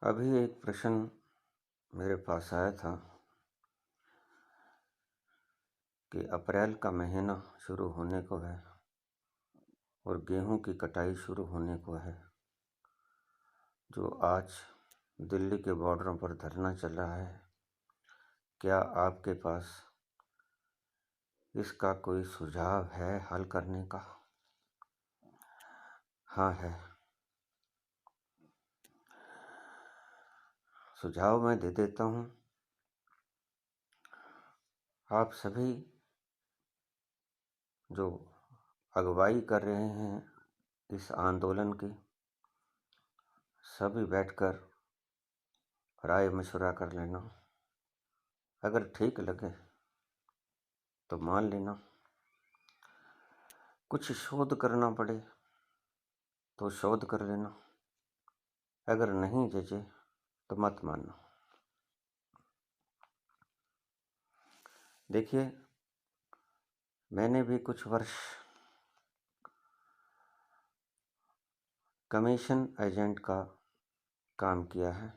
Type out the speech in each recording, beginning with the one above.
अभी एक प्रश्न मेरे पास आया था कि अप्रैल का महीना शुरू होने को है और गेहूं की कटाई शुरू होने को है। जो आज दिल्ली के बॉर्डरों पर धरना चल रहा है, क्या आपके पास इसका कोई सुझाव है हल करने का? हाँ है। सुझाव मैं दे देता हूँ। आप सभी जो अगुवाई कर रहे हैं इस आंदोलन की, सभी बैठकर राय मशवरा कर लेना। अगर ठीक लगे तो मान लेना, कुछ शोध करना पड़े तो शोध कर लेना, अगर नहीं जचे तो मत मानना। देखिए, मैंने भी कुछ वर्ष कमीशन एजेंट का काम किया है।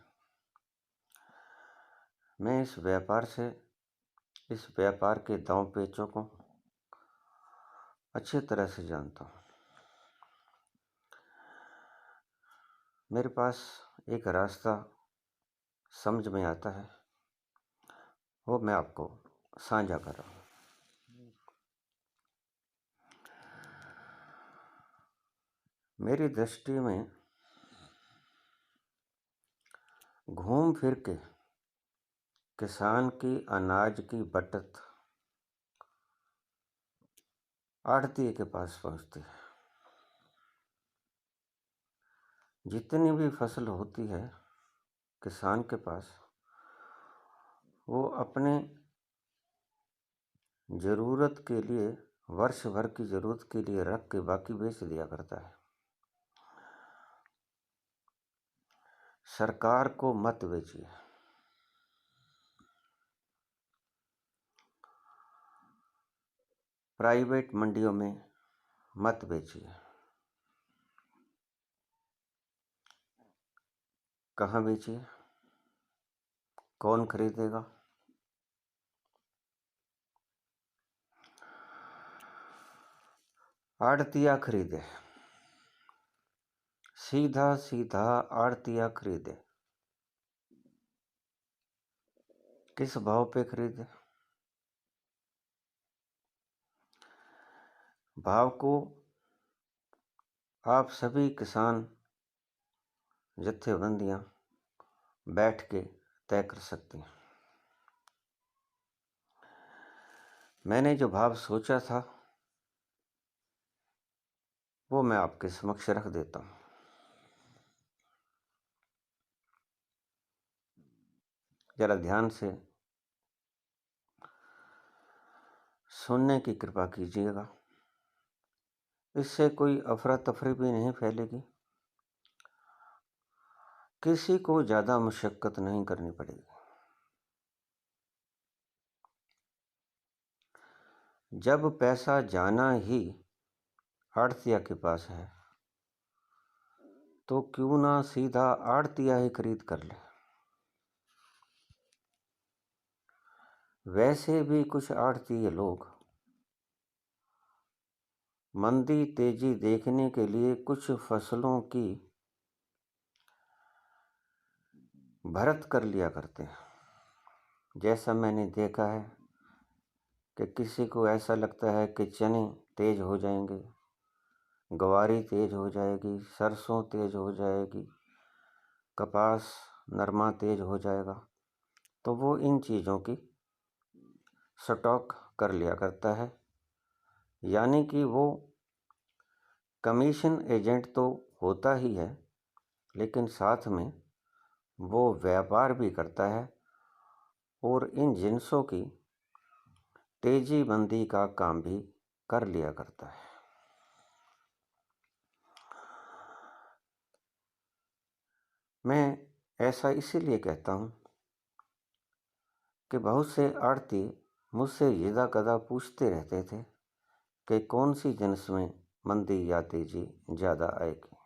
मैं इस व्यापार के दांव पेचों को अच्छी तरह से जानता हूँ। मेरे पास एक रास्ता समझ में आता है, वो मैं आपको साझा कर रहा हूँ। मेरी दृष्टि में घूम फिर के किसान की अनाज की बचत आढ़ती के पास पहुँचती है। जितनी भी फसल होती है किसान के पास, वो अपने ज़रूरत के लिए, वर्ष भर की ज़रूरत के लिए रख के बाकी बेच दिया करता है। सरकार को मत बेचिए, प्राइवेट मंडियों में मत बेचिए। कहाँ बेचिए? कौन खरीदेगा? आढ़तिया खरीदे, सीधा सीधा आढ़तिया खरीदे। किस भाव पे खरीदे? भाव को आप सभी किसान जत्थेबंदियां बैठ के तय कर सकती हैं। मैंने जो भाव सोचा था वो मैं आपके समक्ष रख देता हूँ। जरा ध्यान से सुनने की कृपा कीजिएगा। इससे कोई अफरा तफरी भी नहीं फैलेगी, किसी को ज़्यादा मशक्कत नहीं करनी पड़ेगी। जब पैसा जाना ही आढ़तिया के पास है तो क्यों ना सीधा आढ़तिया ही खरीद कर ले। वैसे भी कुछ आढ़तिये लोग मंदी तेजी देखने के लिए कुछ फसलों की भरत कर लिया करते हैं। जैसा मैंने देखा है कि किसी को ऐसा लगता है कि चने तेज हो जाएंगे, गवारी तेज हो जाएगी, सरसों तेज हो जाएगी, कपास नरमा तेज हो जाएगा, तो वो इन चीज़ों की स्टॉक कर लिया करता है। यानी कि वो कमीशन एजेंट तो होता ही है, लेकिन साथ में वो व्यापार भी करता है और इन जिन्सों की तेजी मंदी का काम भी कर लिया करता है। मैं ऐसा इसीलिए कहता हूँ कि बहुत से आढ़ती मुझसे यदा कदा पूछते रहते थे कि कौन सी जिन्स में मंदी या तेजी ज़्यादा आएगी।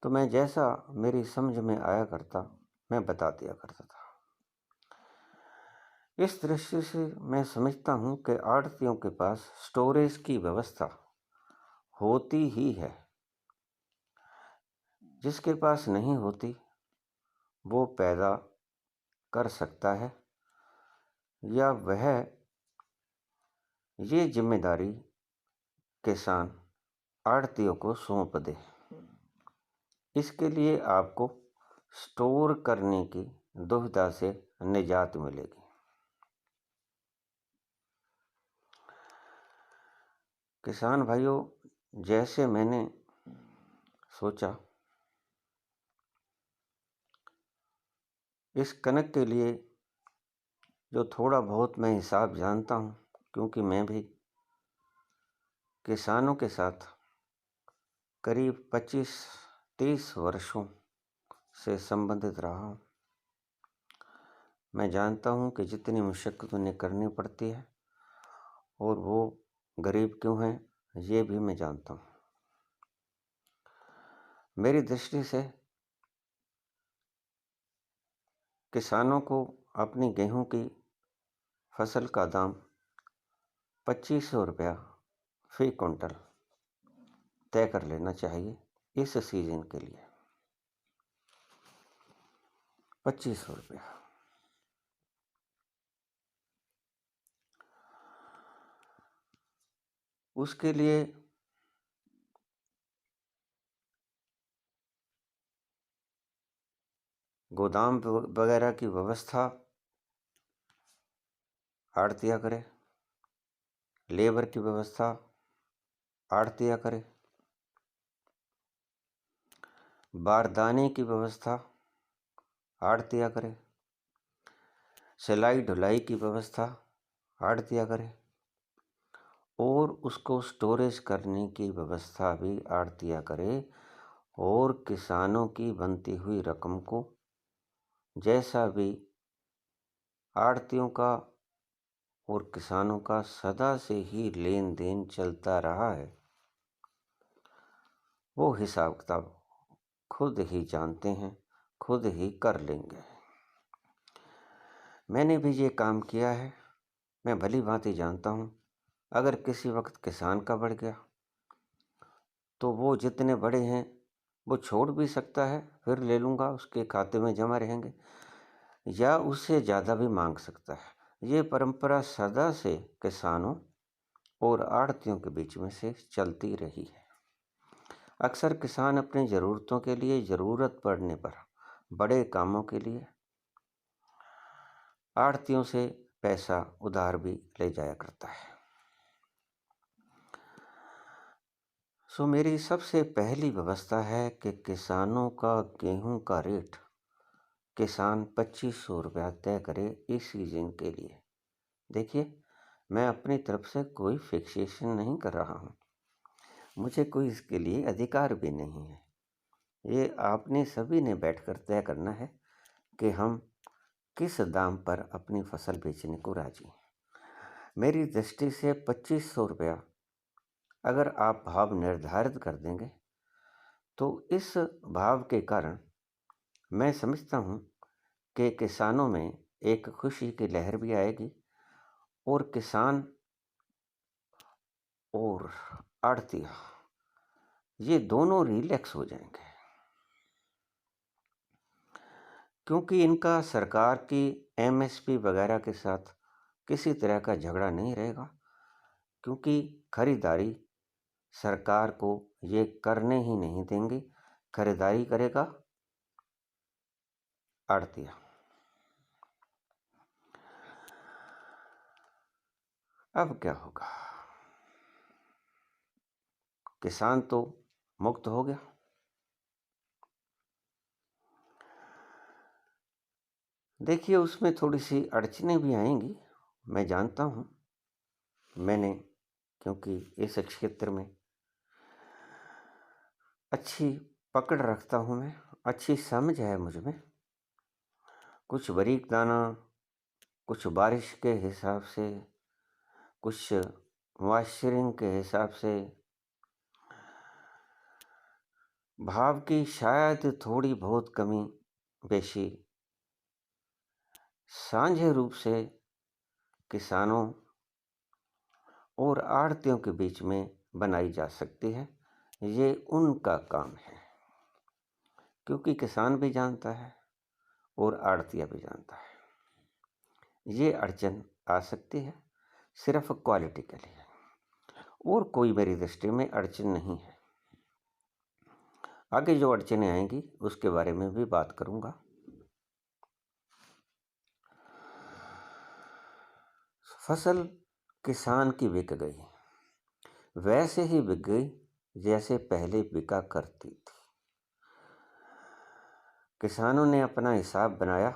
तो मैं जैसा मेरी समझ में आया करता मैं बता दिया करता था। इस दृष्टि से मैं समझता हूँ कि आड़तियों के पास स्टोरेज की व्यवस्था होती ही है। जिसके पास नहीं होती वो पैदा कर सकता है या वह ये जिम्मेदारी किसान आड़तियों को सौंप दे। इसके लिए आपको स्टोर करने की दुविधा से निजात मिलेगी। किसान भाइयों, जैसे मैंने सोचा इस कनक के लिए जो थोड़ा बहुत मैं हिसाब जानता हूँ, क्योंकि मैं भी किसानों के साथ करीब 25-30 वर्षों से संबंधित रहा हूँ। मैं जानता हूँ कि जितनी मुशक्क़त उन्हें करनी पड़ती है और वो गरीब क्यों हैं ये भी मैं जानता हूँ। मेरी दृष्टि से किसानों को अपनी गेहूं की फसल का दाम 2500 रुपया फी क्विंटल तय कर लेना चाहिए इस सीजन के लिए। 2500 रुपया। उसके लिए गोदाम वगैरह की व्यवस्था आड़तिया करे, लेबर की व्यवस्था आड़तिया करे, बारदाने की व्यवस्था आड़तिया करे, सिलाई ढुलाई की व्यवस्था आड़तिया करे और उसको स्टोरेज करने की व्यवस्था भी आड़तिया करे। और किसानों की बनती हुई रकम को जैसा भी आड़तियों का और किसानों का सदा से ही लेन देन चलता रहा है, वो हिसाब किताब खुद ही जानते हैं, खुद ही कर लेंगे। मैंने भी ये काम किया है। मैं भली भांति जानता हूँ अगर किसी वक्त किसान का बढ़ गया तो वो जितने बड़े हैं वो छोड़ भी सकता है, फिर ले लूँगा, उसके खाते में जमा रहेंगे, या उससे ज़्यादा भी मांग सकता है। ये परंपरा सदा से किसानों और आड़तियों के बीच में से चलती रही है। अक्सर किसान अपनी ज़रूरतों के लिए, ज़रूरत पड़ने पर बड़े कामों के लिए आड़तियों से पैसा उधार भी ले जाया करता है। सो मेरी सबसे पहली व्यवस्था है कि किसानों का गेहूं का रेट किसान 2500 रुपया तय करे इस सीजन के लिए। देखिए, मैं अपनी तरफ से कोई फिक्सेशन नहीं कर रहा हूँ, मुझे कोई इसके लिए अधिकार भी नहीं है। ये आपने सभी ने बैठकर तय करना है कि हम किस दाम पर अपनी फसल बेचने को राजी हैं। मेरी दृष्टि से 2500 रुपया अगर आप भाव निर्धारित कर देंगे तो इस भाव के कारण मैं समझता हूँ कि किसानों में एक खुशी की लहर भी आएगी और किसान और आड़तिया ये दोनों रिलैक्स हो जाएंगे, क्योंकि इनका सरकार की एमएसपी वगैरह के साथ किसी तरह का झगड़ा नहीं रहेगा, क्योंकि खरीदारी सरकार को ये करने ही नहीं देंगे। खरीदारी करेगा आड़तिया। अब क्या होगा? किसान तो मुक्त हो गया। देखिए, उसमें थोड़ी सी अड़चनें भी आएंगी, मैं जानता हूँ। मैंने क्योंकि इस क्षेत्र में अच्छी पकड़ रखता हूँ, मैं अच्छी समझ है मुझ में। कुछ बारीक दाना, कुछ बारिश के हिसाब से, कुछ मॉइस्चरिंग के हिसाब से, भाव की शायद थोड़ी बहुत कमी बेशी साझे रूप से किसानों और आड़तियों के बीच में बनाई जा सकती है। ये उनका काम है, क्योंकि किसान भी जानता है और आड़तिया भी जानता है ये अड़चन आ सकती है सिर्फ क्वालिटी के लिए, और कोई मेरी दृष्टि में अड़चन नहीं है। आगे जो अड़चनें आएंगी उसके बारे में भी बात करूंगा। फसल किसान की बिक गई, वैसे ही बिक गई जैसे पहले बिका करती थी। किसानों ने अपना हिसाब बनाया,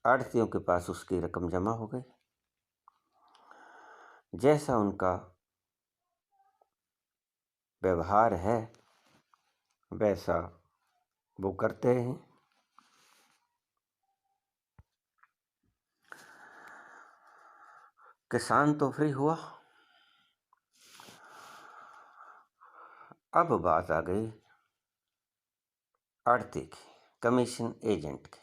आड़तियों के पास उसकी रकम जमा हो गई। जैसा उनका व्यवहार है वैसा वो करते हैं। किसान तो फ्री हुआ। अब बात आ गई आड़ती की, कमीशन एजेंट की।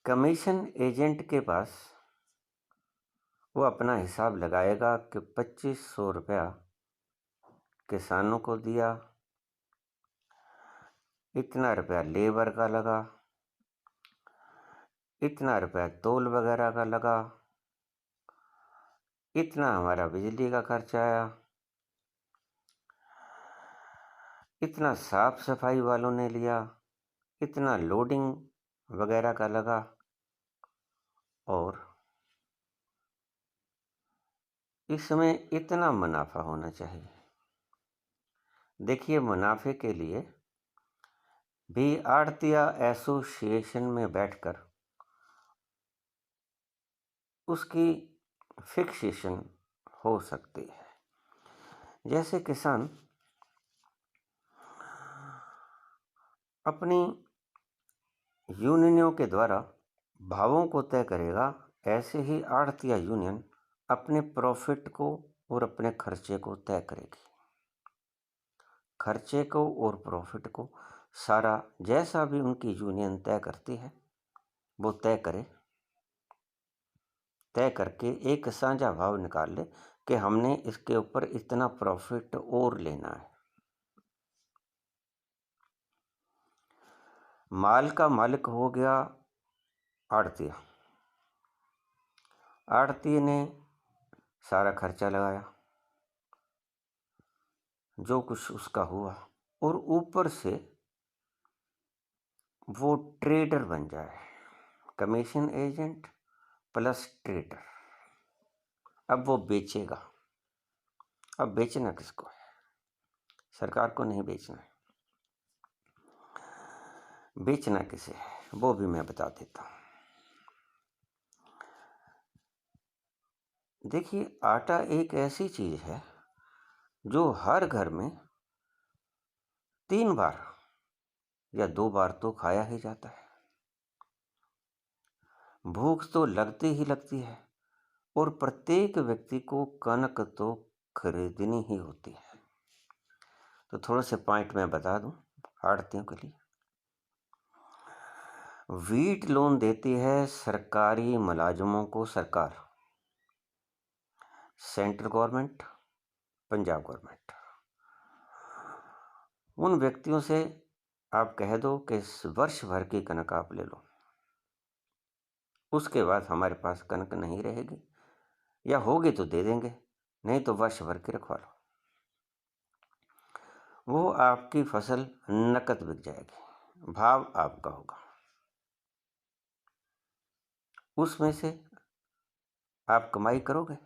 कमीशन एजेंट के पास वो अपना हिसाब लगाएगा कि 2500 रुपया किसानों को दिया, इतना रुपया लेबर का लगा, इतना रुपया तोल वगैरह का लगा, इतना हमारा बिजली का खर्चा आया, इतना साफ सफाई वालों ने लिया, इतना लोडिंग वगैरह का लगा, और इसमें इतना मुनाफा होना चाहिए। देखिए, मुनाफे के लिए भी आड़तिया एसोसिएशन में बैठकर उसकी फिक्सेशन हो सकती है। जैसे किसान अपनी यूनियनों के द्वारा भावों को तय करेगा, ऐसे ही आड़तिया यूनियन अपने प्रॉफिट को और अपने खर्चे को तय करेगी। खर्चे को और प्रॉफिट को सारा जैसा भी उनकी यूनियन तय करती है वो तय करे, तय करके एक साझा भाव निकाल ले कि हमने इसके ऊपर इतना प्रॉफिट और लेना है। माल का मालिक हो गया आड़तिया। आड़ती ने सारा खर्चा लगाया, जो कुछ उसका हुआ, और ऊपर से वो ट्रेडर बन जाए, कमीशन एजेंट प्लस ट्रेडर। अब वो बेचेगा। अब बेचना किसको है? सरकार को नहीं बेचना है। बेचना किसे है वो भी मैं बता देता हूँ। देखिए, आटा एक ऐसी चीज है जो हर घर में 3 बार या 2 बार तो खाया ही जाता है। भूख तो लगती ही लगती है, और प्रत्येक व्यक्ति को कनक तो खरीदनी ही होती है। तो थोड़े से पॉइंट मैं बता दूं आड़तियों के लिए। व्हीट लोन देती है सरकारी मुलाजमों को सरकार, सेंट्रल गवर्नमेंट, पंजाब गवर्नमेंट। उन व्यक्तियों से आप कह दो कि वर्ष भर की कनक आप ले लो, उसके बाद हमारे पास कनक नहीं रहेगी, या होगी तो दे देंगे, नहीं तो वर्ष भर की रखवा लो। वो आपकी फसल नकद बिक जाएगी, भाव आपका होगा, उसमें से आप कमाई करोगे।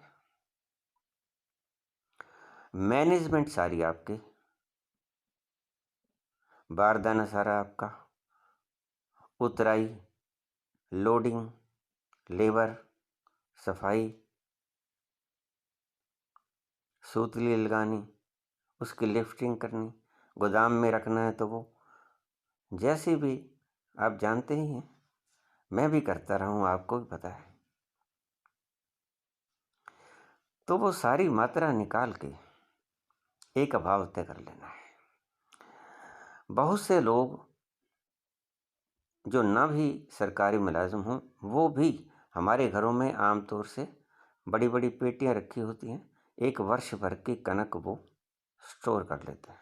मैनेजमेंट सारी आपकी, बारदाना सारा आपका, उतराई, लोडिंग, लेबर, सफाई, सूतली लगानी, उसकी लिफ्टिंग करनी, गोदाम में रखना है तो वो जैसे भी आप जानते ही हैं, मैं भी करता रहा हूँ, आपको भी पता है। तो वो सारी मात्रा निकाल के एक अभाव तय कर लेना है। बहुत से लोग जो ना भी सरकारी मुलाजिम हों, वो भी हमारे घरों में आमतौर से बड़ी बड़ी पेटियां रखी होती हैं, एक वर्ष भर की कनक वो स्टोर कर लेते हैं।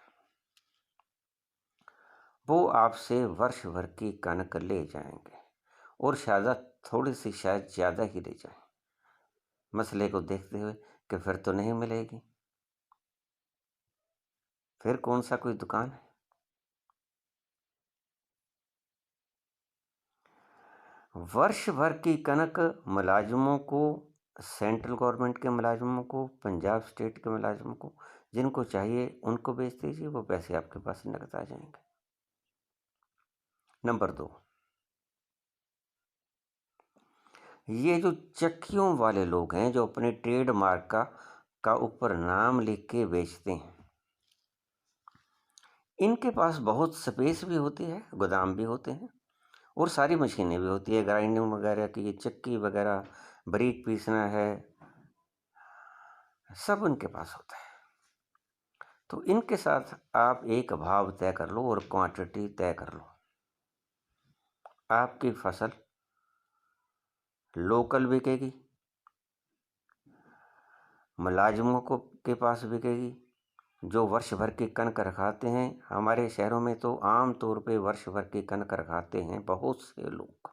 वो आपसे वर्ष भर की कनक ले जाएंगे और शायद थोड़ी सी, शायद ज़्यादा ही ले जाएं, मसले को देखते हुए कि फिर तो नहीं मिलेगी, फिर कौन सा कोई दुकान है। वर्ष भर की कनक मुलाजिमों को, सेंट्रल गवर्नमेंट के मुलाजिमों को, पंजाब स्टेट के मुलाजिमों को, जिनको चाहिए उनको बेच दीजिए, वो पैसे आपके पास नकद आ जाएंगे। नंबर 2, ये जो चक्कियों वाले लोग हैं जो अपने ट्रेडमार्क का ऊपर नाम लिख के बेचते हैं, इनके पास बहुत स्पेस भी होती है, गोदाम भी होते हैं और सारी मशीनें भी होती है, ग्राइंडिंग वगैरह की, चक्की वगैरह, बारीक पीसना है, सब उनके पास होता है। तो इनके साथ आप एक भाव तय कर लो और क्वांटिटी तय कर लो। आपकी फसल लोकल बिकेगी, मुलाजिमों को के पास बिकेगी, जो वर्ष भर की कनक रखाते हैं। हमारे शहरों में तो आम तौर पे वर्ष भर की कनक रखाते हैं बहुत से लोग,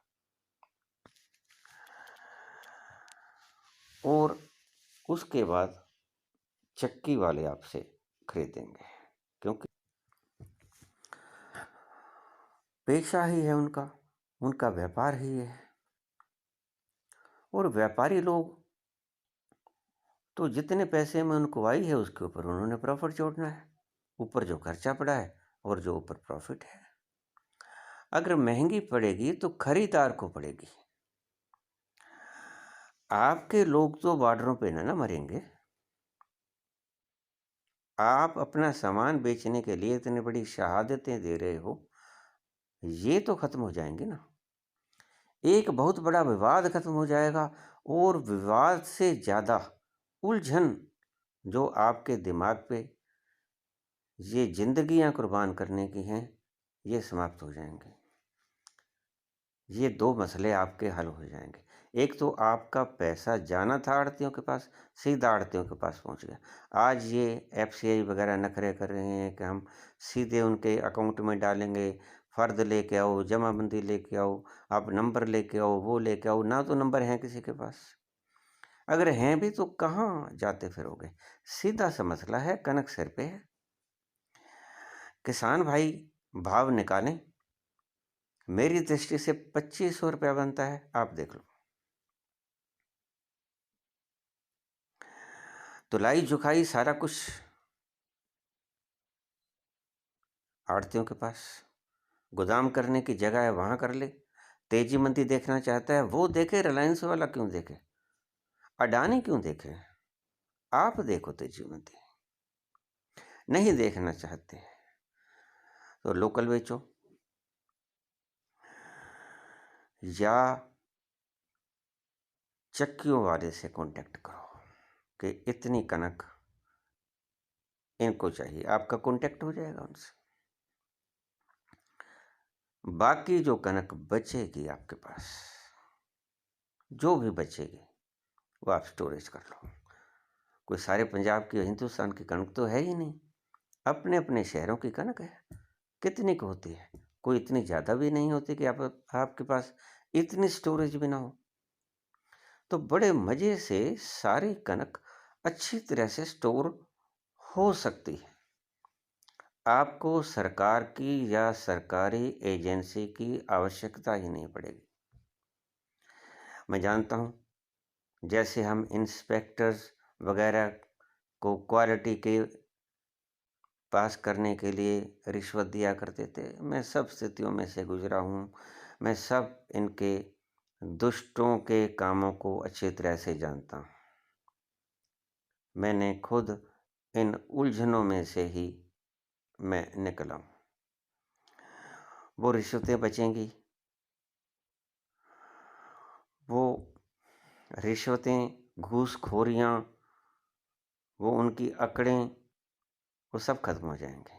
और उसके बाद चक्की वाले आपसे खरीदेंगे, क्योंकि पेशा ही है उनका, उनका व्यापार ही है। और व्यापारी लोग तो जितने पैसे में उनको आई है उसके ऊपर उन्होंने प्रॉफिट जोड़ना है, ऊपर जो खर्चा पड़ा है और जो ऊपर प्रॉफिट है। अगर महंगी पड़ेगी तो खरीदार को पड़ेगी। आपके लोग तो बॉर्डरों पे ना मरेंगे। आप अपना सामान बेचने के लिए इतनी बड़ी शहादतें दे रहे हो, ये तो खत्म हो जाएंगे ना। एक बहुत बड़ा विवाद खत्म हो जाएगा, और विवाद से ज़्यादा उलझन जो आपके दिमाग पे ये जिंदगियां कुर्बान करने की हैं, ये समाप्त हो जाएंगे। ये 2 मसले आपके हल हो जाएंगे। एक तो आपका पैसा जाना था आड़तियों के पास, सीधा आड़तियों के पास पहुंच गया। आज ये एफसीआई वगैरह नखरे कर रहे हैं कि हम सीधे उनके अकाउंट में डालेंगे, फ़र्द लेके आओ, जमाबंदी लेके आओ, आप नंबर लेके आओ, वो लेके आओ। ना तो नंबर हैं किसी के पास, अगर हैं भी तो कहाँ जाते फिरोगे। सीधा सा मसला है, कनक सिर पे है। किसान भाई भाव निकालें, मेरी दृष्टि से 2500 रुपया बनता है, आप देख लो। तुलाई झुकाई सारा कुछ आड़तियों के पास, गोदाम करने की जगह है वहां कर ले। तेजी मंदी देखना चाहता है वो देखे, रिलायंस वाला क्यों देखे, अडानी क्यों देखे, आप देखो तेजी मंदी। नहीं देखना चाहते तो लोकल बेचो, या चक्कियों वाले से कांटेक्ट करो कि इतनी कनक इनको चाहिए, आपका कांटेक्ट हो जाएगा उनसे। बाकी जो कनक बचेगी आपके पास, जो भी बचेगी वो आप स्टोरेज कर लो। कोई सारे पंजाब की, हिंदुस्तान की कनक तो है ही नहीं, अपने अपने शहरों की कनक है। कितनी की होती है, कोई इतनी ज़्यादा भी नहीं होती कि आपके पास इतनी स्टोरेज भी ना हो। तो बड़े मज़े से सारी कनक अच्छी तरह से स्टोर हो सकती है। आपको सरकार की या सरकारी एजेंसी की आवश्यकता ही नहीं पड़ेगी। मैं जानता हूँ, जैसे हम इंस्पेक्टर्स वगैरह को क्वालिटी के पास करने के लिए रिश्वत दिया करते थे, मैं सब स्थितियों में से गुजरा हूँ। मैं सब इनके दुष्टों के कामों को अच्छी तरह से जानता हूँ। मैंने खुद इन उलझनों में से ही मैं निकला हूँ। वो रिश्वतें बचेंगी, वो रिश्वतें, घूसखोरियाँ, वो उनकी अकड़ें वो सब खत्म हो जाएंगे।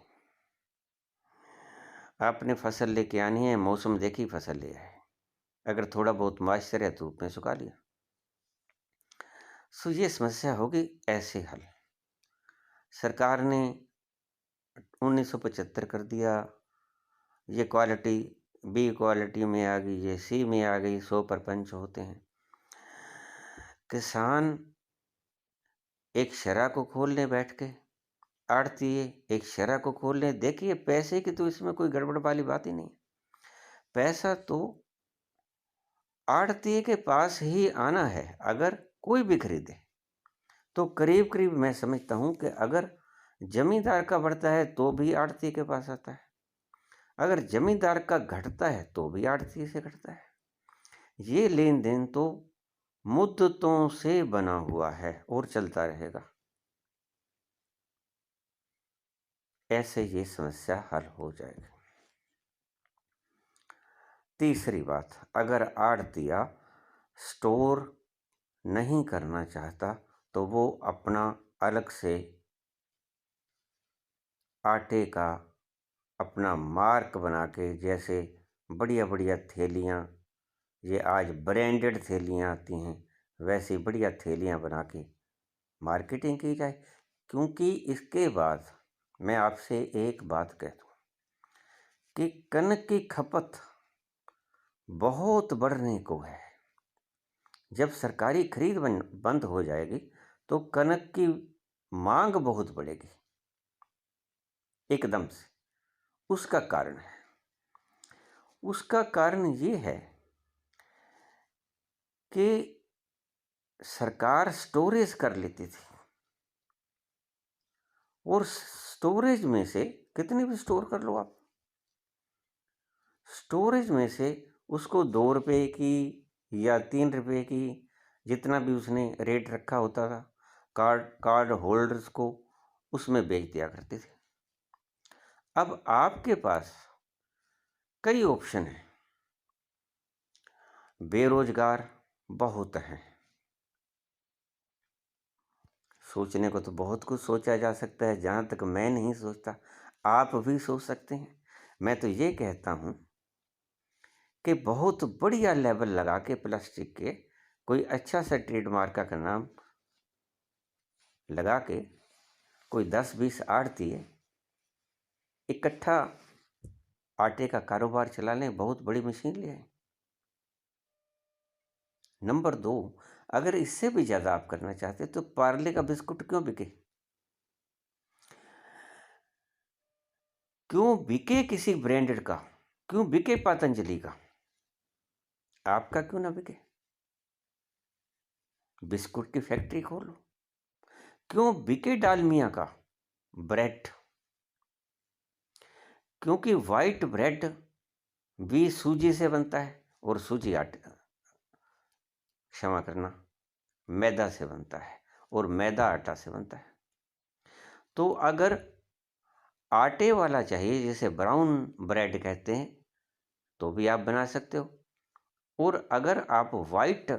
आपने फसल लेके आनी है, मौसम देखी फसल ले आए, अगर थोड़ा बहुत मॉइस्चर है धूप में सुखा लिया। सो ये समस्या होगी ऐसे हल। सरकार ने 1975 कर दिया, ये क्वालिटी बी क्वालिटी में आ गई, ये सी में आ गई, 100 परपंच होते हैं। किसान एक शरा को खोल ले बैठ के, आड़ती एक शरा को खोल ले। देखिए पैसे की तो इसमें कोई गड़बड़ वाली बात ही नहीं। पैसा तो आड़ती के पास ही आना है। अगर कोई भी खरीदे तो करीब करीब मैं समझता हूँ कि अगर जमींदार का बढ़ता है तो भी आड़ती के पास आता है, अगर जमींदार का घटता है तो भी आड़ती से घटता है। ये लेन देन तो मुद्दतों से बना हुआ है और चलता रहेगा। ऐसे ये समस्या हल हो जाएगी। तीसरी बात, अगर आड़तिया स्टोर नहीं करना चाहता तो वो अपना अलग से आटे का अपना मार्क बना के, जैसे बढ़िया बढ़िया थैलियाँ, ये आज ब्रांडेड थैलियाँ आती हैं, वैसी बढ़िया थैलियाँ बना के मार्केटिंग की जाए। क्योंकि इसके बाद मैं आपसे एक बात कह दूँ कि कनक की खपत बहुत बढ़ने को है। जब सरकारी खरीद बंद हो जाएगी तो कनक की मांग बहुत बढ़ेगी एकदम से। उसका कारण ये है कि सरकार स्टोरेज कर लेती थी, और स्टोरेज में से कितनी भी स्टोर कर लो आप, स्टोरेज में से उसको 2 रुपये की या 3 रुपये की, जितना भी उसने रेट रखा होता था, कार्ड होल्डर्स को उसमें बेच दिया करते थे। अब आपके पास कई ऑप्शन हैं, बेरोजगार बहुत हैं। सोचने को तो बहुत कुछ सोचा जा सकता है, जहाँ तक मैं नहीं सोचता आप भी सोच सकते हैं। मैं तो ये कहता हूँ कि बहुत बढ़िया लेबल लगा के प्लास्टिक के कोई अच्छा सा ट्रेडमार्क का नाम लगा के कोई 10-20 आड़ती है इकट्ठा आटे का कारोबार चला लें, बहुत बड़ी मशीन ले आए। नंबर 2, अगर इससे भी ज़्यादा आप करना चाहते तो पार्ले का बिस्कुट क्यों बिके, क्यों बिके किसी ब्रांडेड का, क्यों बिके पतंजलि का, आपका क्यों ना बिके। बिस्कुट की फैक्ट्री खोलो। क्यों बिके डालमिया का ब्रेड, क्योंकि वाइट ब्रेड भी सूजी से बनता है और सूजी आटे, क्षमा करना, मैदा से बनता है और मैदा आटा से बनता है। तो अगर आटे वाला चाहिए, जिसे ब्राउन ब्रेड कहते हैं, तो भी आप बना सकते हो। और अगर आप वाइट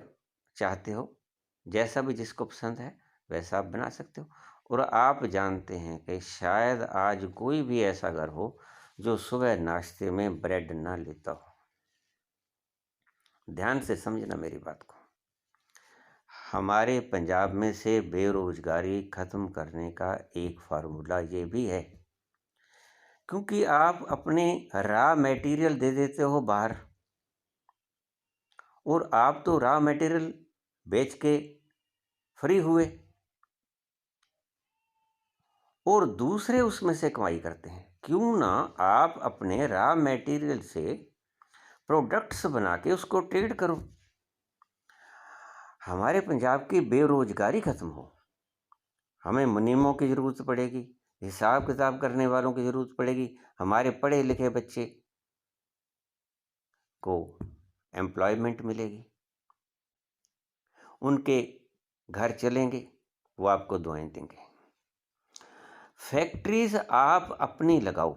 चाहते हो, जैसा भी जिसको पसंद है वैसा आप बना सकते हो। और आप जानते हैं कि शायद आज कोई भी ऐसा घर हो जो सुबह नाश्ते में ब्रेड ना लेता हो। ध्यान से समझना मेरी बात को। हमारे पंजाब में से बेरोजगारी खत्म करने का एक फार्मूला ये भी है, क्योंकि आप अपने रॉ मटेरियल दे देते हो बाहर, और आप तो रॉ मटेरियल बेच के फ्री हुए और दूसरे उसमें से कमाई करते हैं। क्यों ना आप अपने रॉ मटेरियल से प्रोडक्ट्स बना के उसको ट्रेड करो, हमारे पंजाब की बेरोजगारी खत्म हो। हमें मुनीमों की ज़रूरत पड़ेगी, हिसाब किताब करने वालों की ज़रूरत पड़ेगी, हमारे पढ़े लिखे बच्चे को एम्प्लॉयमेंट मिलेगी, उनके घर चलेंगे, वो आपको दुआएं देंगे। फैक्ट्रीज आप अपनी लगाओ,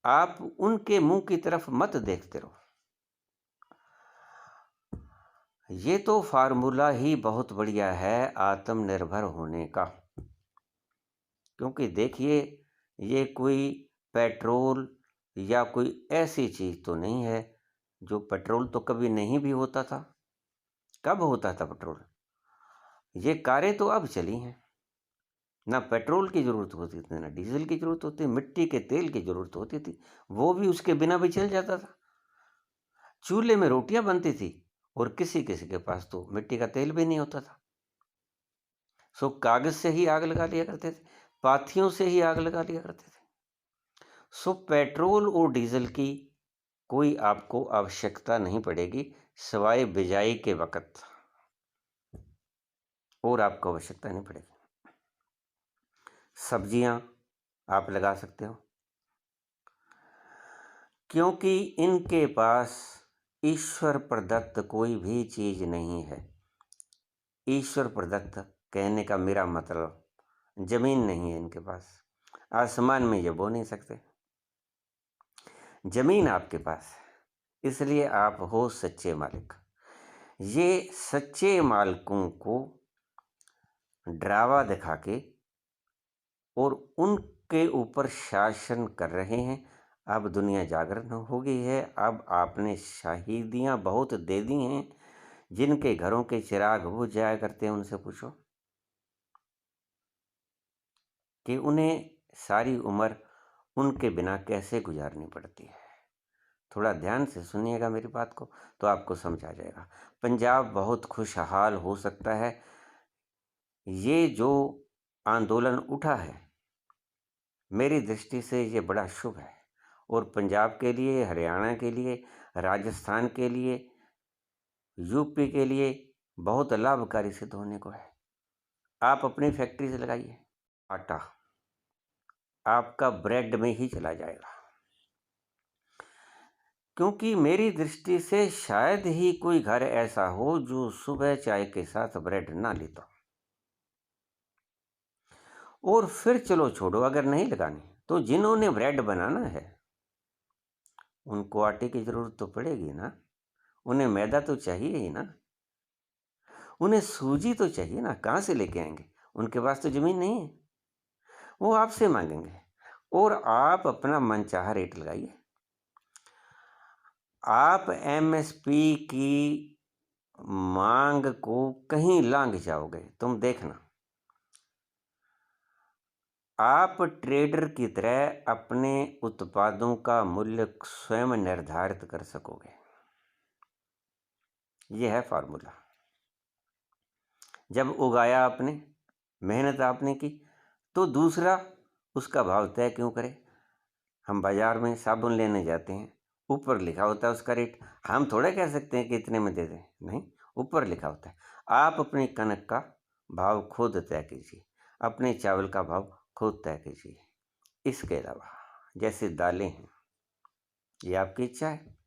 आप उनके मुंह की तरफ मत देखते रहो। ये तो फार्मूला ही बहुत बढ़िया है आत्मनिर्भर होने का। क्योंकि देखिए, ये कोई पेट्रोल या कोई ऐसी चीज़ तो नहीं है, जो पेट्रोल तो कभी नहीं भी होता था। कब होता था पेट्रोल? ये कारें तो अब चली हैं। ना पेट्रोल की ज़रूरत होती थी, ना डीज़ल की ज़रूरत होती, मिट्टी के तेल की ज़रूरत होती थी। वो भी उसके बिना भी चल जाता था। चूल्हे में रोटियाँ बनती थी और किसी-किसी के पास तो मिट्टी का तेल भी नहीं होता था। सो कागज़ से ही आग लगा लिया करते थे, पाथियों से ही आग लगा लिया करते थे। सो पेट्रोल और डीज़ल की कोई आपको आवश्यकता नहीं पड़ेगी, सिवाय बिजाई के वक़्त, और आपको आवश्यकता नहीं पड़ेगी। सब्जियाँ आप लगा सकते हो, क्योंकि इनके पास ईश्वर प्रदत्त कोई भी चीज़ नहीं है। ईश्वर प्रदत्त कहने का मेरा मतलब, ज़मीन नहीं है इनके पास, आसमान में ये बो नहीं सकते। ज़मीन आपके पास है, इसलिए आप हो सच्चे मालिक। ये सच्चे मालिकों को डरावा दिखा के और उनके ऊपर शासन कर रहे हैं। अब दुनिया जागरण हो गई है। अब आपने शहीदियाँ बहुत दे दी हैं। जिनके घरों के चिराग बुझ जाया करते हैं, उनसे पूछो कि उन्हें सारी उम्र उनके बिना कैसे गुजारनी पड़ती है। थोड़ा ध्यान से सुनिएगा मेरी बात को, तो आपको समझ आ जाएगा। पंजाब बहुत खुशहाल हो सकता है। ये जो आंदोलन उठा है, मेरी दृष्टि से ये बड़ा शुभ है, और पंजाब के लिए, हरियाणा के लिए, राजस्थान के लिए, यूपी के लिए बहुत लाभकारी सिद्ध होने को है। आप अपनी फैक्ट्री से लगाइए, आटा आपका ब्रेड में ही चला जाएगा। क्योंकि मेरी दृष्टि से शायद ही कोई घर ऐसा हो जो सुबह चाय के साथ ब्रेड ना लेता। और फिर चलो छोड़ो, अगर नहीं लगानी तो जिन्होंने ब्रेड बनाना है उनको आटे की ज़रूरत तो पड़ेगी ना, उन्हें मैदा तो चाहिए ही ना, उन्हें सूजी तो चाहिए ना। कहाँ से लेके आएंगे? उनके पास तो ज़मीन नहीं है, वो आपसे मांगेंगे, और आप अपना मनचाहा रेट लगाइए। आप एमएसपी की मांग को कहीं लांघ जाओगे, तुम देखना। आप ट्रेडर की तरह अपने उत्पादों का मूल्य स्वयं निर्धारित कर सकोगे। यह है फार्मूला। जब उगाया आपने, मेहनत आपने की, तो दूसरा उसका भाव तय क्यों करे? हम बाजार में साबुन लेने जाते हैं, ऊपर लिखा होता है उसका रेट। हम थोड़ा कह सकते हैं कि इतने में दे दें, नहीं, ऊपर लिखा होता है। आप अपनी कनक का भाव खुद तय कीजिए, अपने चावल का भाव खुद तय कीजिए। इसके अलावा जैसे दालें हैं, ये आपकी इच्छा है,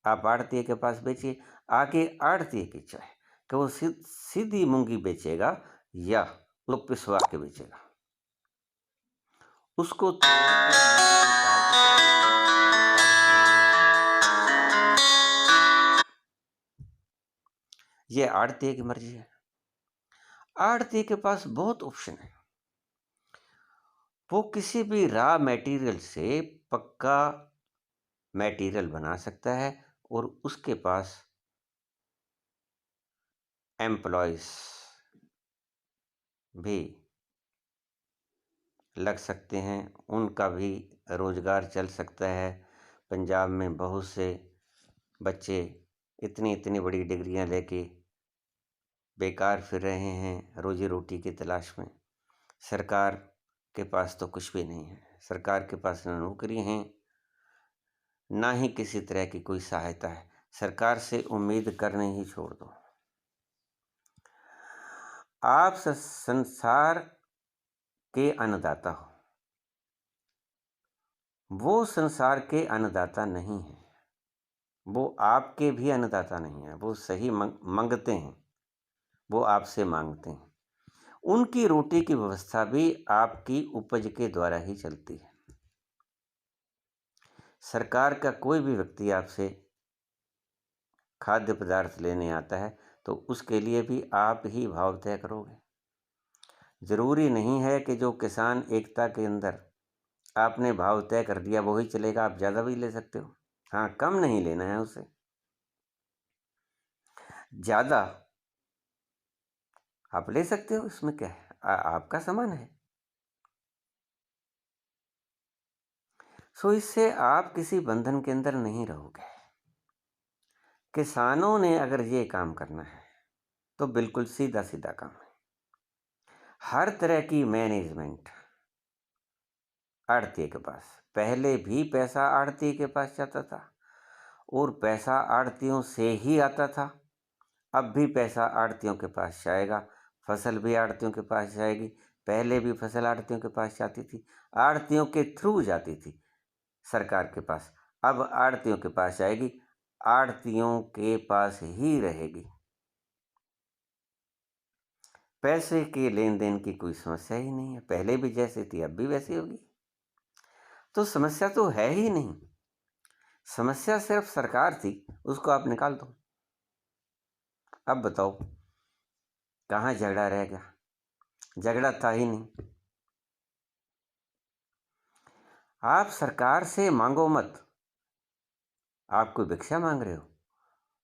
आप आड़ती के पास बेचिए। आगे आड़ती की इच्छा है कि वो सीधी मूंगी बेचेगा या वो पिसवा के बेचेगा। उसको ये आड़ती की मर्जी है। आड़ती के पास बहुत ऑप्शन है। वो किसी भी रॉ मटेरियल से पक्का मटेरियल बना सकता है, और उसके पास एम्प्लॉयज भी लग सकते हैं, उनका भी रोज़गार चल सकता है। पंजाब में बहुत से बच्चे इतनी इतनी बड़ी डिग्रियां लेके बेकार फिर रहे हैं रोजी रोटी की तलाश में। सरकार के पास तो कुछ भी नहीं है। सरकार के पास ना नौकरी है, ना ही किसी तरह की कोई सहायता है। सरकार से उम्मीद करने ही छोड़ दो। आप संसार के अन्नदाता हो, वो संसार के अन्नदाता नहीं है। वो आपके भी अन्नदाता नहीं है। वो सही मंगते हैं, वो आपसे मांगते हैं। उनकी रोटी की व्यवस्था भी आपकी उपज के द्वारा ही चलती है। सरकार का कोई भी व्यक्ति आपसे खाद्य पदार्थ लेने आता है तो उसके लिए भी आप ही भाव तय करोगे। ज़रूरी नहीं है कि जो किसान एकता के अंदर आपने भाव तय कर दिया वही चलेगा, आप ज़्यादा भी ले सकते हो। हाँ, कम नहीं लेना है उसे, ज़्यादा आप ले सकते हो, इसमें क्या है? आपका सामान है। सो इससे आप किसी बंधन के अंदर नहीं रहोगे। किसानों ने अगर ये काम करना है तो बिल्कुल सीधा सीधा काम है। हर तरह की मैनेजमेंट आड़ती के पास, पहले भी पैसा आड़ती के पास जाता था और पैसा आड़तियों से ही आता था। अब भी पैसा आड़तियों के पास जाएगा, फसल भी आड़तियों के पास जाएगी। पहले भी फसल आड़तियों के पास जाती थी, आड़तियों के थ्रू जाती थी सरकार के पास। अब आड़तियों के पास जाएगी, आड़तियों के पास ही रहेगी। पैसे के लेन देन की कोई समस्या ही नहीं है, पहले भी जैसे थी अब भी वैसी होगी। तो समस्या तो है ही नहीं, समस्या सिर्फ सरकार थी, उसको आप निकाल दो। अब बताओ कहाँ झगड़ा रह गया? झगड़ा था ही नहीं। आप सरकार से मांगो मत, आप कोई भिक्षा मांग रहे हो?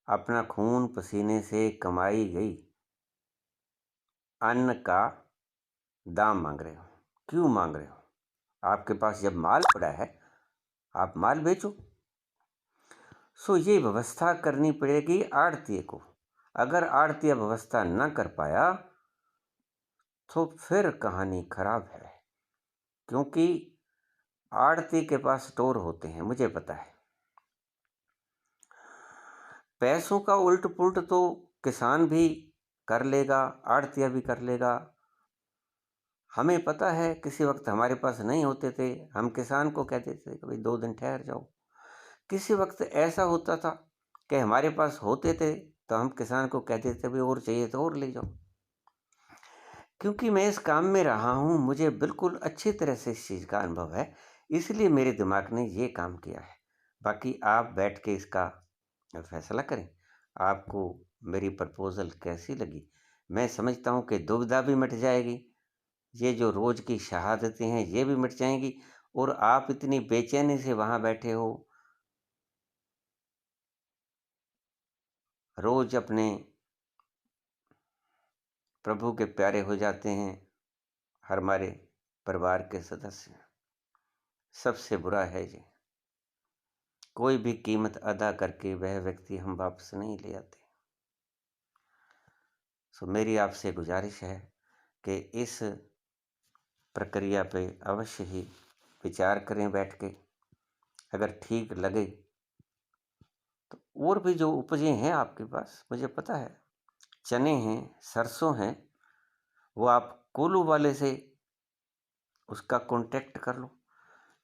अपना खून पसीने से कमाई गई अन्न का दाम मांग रहे हो। क्यों मांग रहे हो? आपके पास जब माल पड़ा है आप माल बेचो। सो ये व्यवस्था करनी पड़ेगी आड़तिए को। अगर आड़तिया व्यवस्था न कर पाया तो फिर कहानी खराब है, क्योंकि आड़ती के पास स्टोर होते हैं, मुझे पता है। पैसों का उल्ट पुल्ट तो किसान भी कर लेगा, आड़तिया भी कर लेगा। हमें पता है किसी वक्त हमारे पास नहीं होते थे, हम किसान को कहते थे कि भाई 2 दिन ठहर जाओ। किसी वक्त ऐसा होता था कि हमारे पास होते थे तो हम किसान को कहते थे भाई और चाहिए तो और ले जाओ। क्योंकि मैं इस काम में रहा हूँ, मुझे बिल्कुल अच्छी तरह से इस चीज़ का अनुभव है, इसलिए मेरे दिमाग ने ये काम किया है। बाकी आप बैठ के इसका फैसला करें, आपको मेरी प्रपोज़ल कैसी लगी। मैं समझता हूँ कि दुविधा भी मिट जाएगी, ये जो रोज़ की शहादतें हैं ये भी मिट जाएंगी, और आप इतनी बेचैनी से वहाँ बैठे हो, रोज़ अपने प्रभु के प्यारे हो जाते हैं हमारे परिवार के सदस्य। सबसे बुरा है ये, कोई भी कीमत अदा करके वह व्यक्ति हम वापस नहीं ले आते। सो मेरी आपसे गुजारिश है कि इस प्रक्रिया पे अवश्य ही विचार करें बैठ के। अगर ठीक लगे तो और भी जो उपजें हैं आपके पास, मुझे पता है चने हैं, सरसों हैं, वो आप कोल्हू वाले से उसका कांटेक्ट कर लो।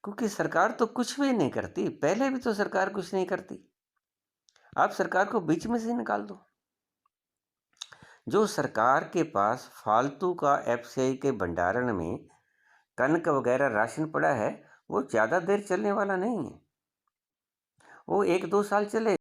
क्योंकि सरकार तो कुछ भी नहीं करती, पहले भी तो सरकार कुछ नहीं करती। आप सरकार को बीच में से निकाल दो। जो सरकार के पास फालतू का एफसीआई के भंडारण में कनक वगैरह राशन पड़ा है, वो ज़्यादा देर चलने वाला नहीं है, वो 1-2 साल चले।